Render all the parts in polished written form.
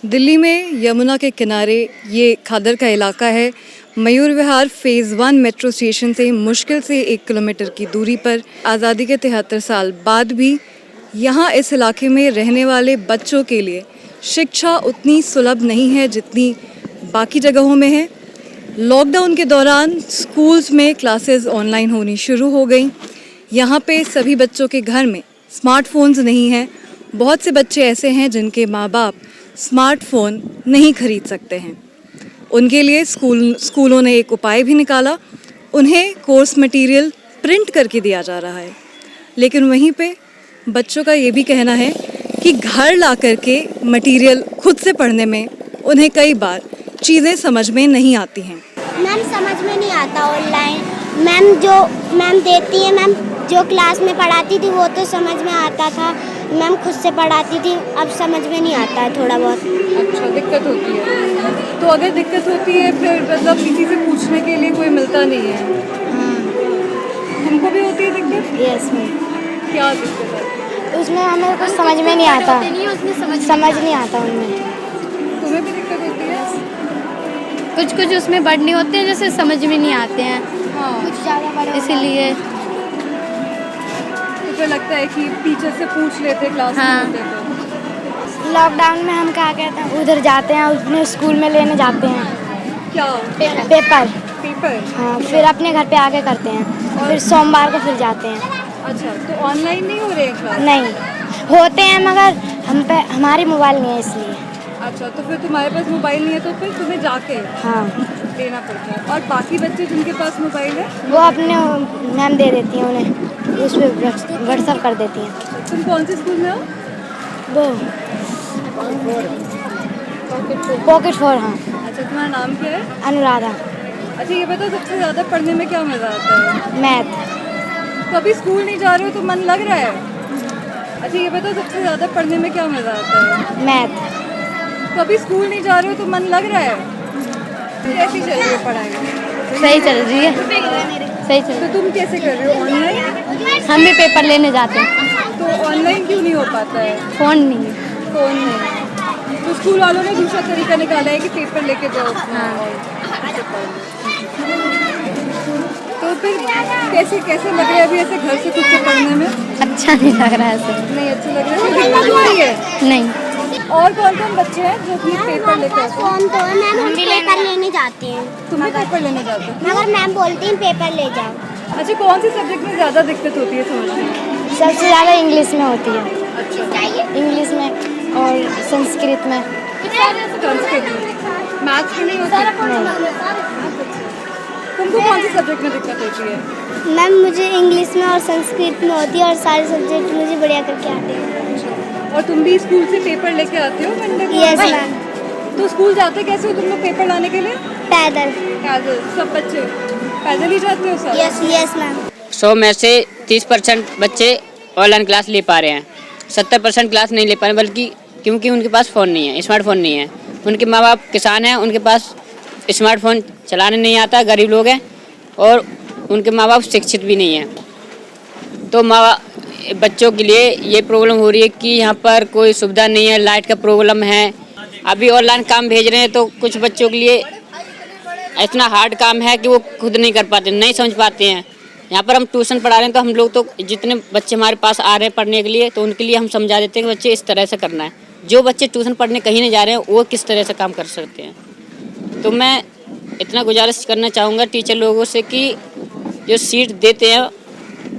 दिल्ली में यमुना के किनारे ये खादर का इलाका है। Mayur Vihar phase 1 metro station से मुश्किल से 1 किलोमीटर की दूरी पर आज़ादी के 73 साल बाद भी यहाँ इस इलाके में रहने वाले बच्चों के लिए शिक्षा उतनी सुलभ नहीं है जितनी बाकी जगहों में है। लॉकडाउन के दौरान स्कूल्स में क्लासेस ऑनलाइन होनी शुरू हो गई। यहाँ पे सभी बच्चों के घर में स्मार्टफोन्स नहीं हैं। बहुत से बच्चे ऐसे हैं जिनके माँ बाप स्मार्टफोन नहीं खरीद सकते हैं। उनके लिए स्कूलों ने एक उपाय भी निकाला, उन्हें कोर्स मटेरियल प्रिंट करके दिया जा रहा है। लेकिन वहीं पे बच्चों का ये भी कहना है कि घर ला करके मटेरियल खुद से पढ़ने में उन्हें कई बार चीज़ें समझ में नहीं आती हैं। मैम समझ में नहीं आता ऑनलाइन। मैम देती है, मैम जो क्लास में पढ़ाती थी वो तो समझ में आता था। मैम खुद से पढ़ाती थी, अब समझ में नहीं आता है थोड़ा बहुत। अच्छा, दिक्कत होती है। तो अगर दिक्कत होती है फिर मतलब किसी से पूछने के लिए कोई मिलता नहीं है। हाँ, तुमको भी होती है दिक्कत? Yes ma'am. क्या दिक्कत है? उसमें हमें कुछ समझ में नहीं आता, समझ नहीं आता उनमें। तुम्हें भी दिक्कत होती है? कुछ उसमें वर्ड नहीं होते हैं जैसे समझ में नहीं आते हैं। हाँ, कुछ ज़्यादा बड़ा इसीलिए तो फिर लगता है कि टीचर से पूछ लेते क्लास हाँ। में होते तो। लॉकडाउन में हम क्या कहते हैं, उधर जाते हैं, अपने स्कूल में लेने जाते हैं क्या पेपर। हाँ, फिर अपने घर पे आके करते हैं, फिर सोमवार को फिर जाते हैं। अच्छा, तो ऑनलाइन नहीं हो रहे हैं क्लास? नहीं होते हैं मगर हमारी मोबाइल नहीं है इसलिए। अच्छा, तो फिर तुम्हारे पास मोबाइल नहीं है तो फिर तुम्हें जाके हाँ, लेना पड़ता है। और बाकी बच्चे जिनके पास मोबाइल है वो अपने मैम दे देती हैं उन्हें, उस पर व्हाट्सअप कर देती हैं। तुम कौन से स्कूल में हो? वो पॉकेट 4। हाँ, अच्छा, तुम्हारा नाम क्या है? अनुराधा। अच्छा, ये बताओ सबसे ज़्यादा पढ़ने में क्या मज़ा आता है? मैथ। तो अभी स्कूल नहीं जा रहे हो तो मन लग रहा है? अच्छा, ये बताओ सबसे ज़्यादा पढ़ने में क्या मज़ा आता है? मैथ। तो अभी स्कूल नहीं जा रहे हो तो मन लग रहा है? कैसी चल रही है पढ़ाई? सही चल रही है। सही चल तो तुम कैसे कर रहे हो? ऑनलाइन? हम भी पेपर लेने जाते हैं। तो ऑनलाइन क्यों नहीं हो पाता है? फ़ोन नहीं है। फ़ोन नहीं। तो स्कूल वालों ने दूसरा तरीका निकाला है कि पेपर लेके जाओ अपना और तो फिर कैसे लग रहा है अभी ऐसे घर से खुद से पढ़ने में? अच्छा नहीं लग रहा है ऐसे। नहीं अच्छा लग रहा है? कोई दिक्कत हो रही है? नहीं। और कौन बच्चे हैं जो अपने पेपर लेके आते हैं? फोन तो है, मैम हम पेपर लेने जाते हैं तुम भी पेपर लेने जाते हो? मगर मैम बोलती हैं पेपर ले जाओ। अच्छा, कौन से सब्जेक्ट में ज़्यादा दिक्कत होती है समझने में? सबसे ज़्यादा इंग्लिश में होती है, अच्छा, इंग्लिश में और संस्कृत में। संस्कृत में। मैथ्स में नहीं होती? तुमको कौन से सब्जेक्ट में दिक्कत होती है? मैम मुझे इंग्लिश में और संस्कृत में होती है और सारे सब्जेक्ट मुझे बढ़िया करके आते हैं। और तुम भी स्कूल से पेपर लेके आते हो मंडे को? Yes ma'am. तो स्कूल जाते कैसे हो तुम लोग पेपर लाने के लिए? पैदल। पैदल? सब बच्चे पैदल ही जाते हो सब? Yes ma'am. 100 में से 30% बच्चे ऑनलाइन क्लास ले पा रहे हैं, 70% क्लास नहीं ले पा रहे, बल्कि क्योंकि उनके पास फ़ोन नहीं है, स्मार्टफोन नहीं है। उनके माँ बाप किसान हैं, उनके पास स्मार्टफोन चलाने नहीं आता, गरीब लोग हैं, और उनके माँ बाप शिक्षित भी नहीं हैं। तो बच्चों के लिए ये प्रॉब्लम हो रही है कि यहाँ पर कोई सुविधा नहीं है, लाइट का प्रॉब्लम है। अभी ऑनलाइन काम भेज रहे हैं तो कुछ बच्चों के लिए इतना हार्ड काम है कि वो खुद नहीं कर पाते, नहीं समझ पाते हैं। यहाँ पर हम ट्यूशन पढ़ा रहे हैं तो हम लोग तो जितने बच्चे हमारे पास आ रहे हैं पढ़ने के लिए तो उनके लिए हम समझा देते हैं कि बच्चे इस तरह से करना है। जो बच्चे ट्यूशन पढ़ने कहीं नहीं जा रहे हैं वो किस तरह से काम कर सकते हैं। तो मैं इतना गुजारिश करना चाहूँगा टीचर लोगों से कि जो सीट देते हैं,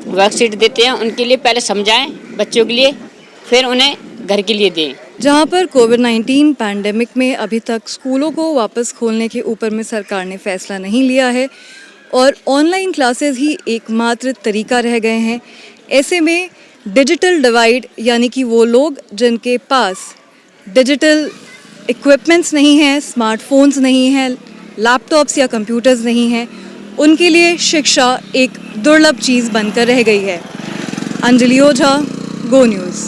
वर्कशीट देते हैं, उनके लिए पहले समझाएं बच्चों के लिए, फिर उन्हें घर के लिए दें। जहां पर कोविड-19 पैंडेमिक में अभी तक स्कूलों को वापस खोलने के ऊपर में सरकार ने फैसला नहीं लिया है और ऑनलाइन क्लासेस ही एकमात्र तरीका रह गए हैं, ऐसे में डिजिटल डिवाइड यानी कि वो लोग जिनके पास डिजिटल इक्विपमेंट्स नहीं हैं, स्मार्टफोन्स नहीं हैं, लैपटॉप्स या कंप्यूटर्स नहीं हैं, उनके लिए शिक्षा एक दुर्लभ चीज़ बनकर रह गई है। अंजलि ओझा, गो न्यूज़।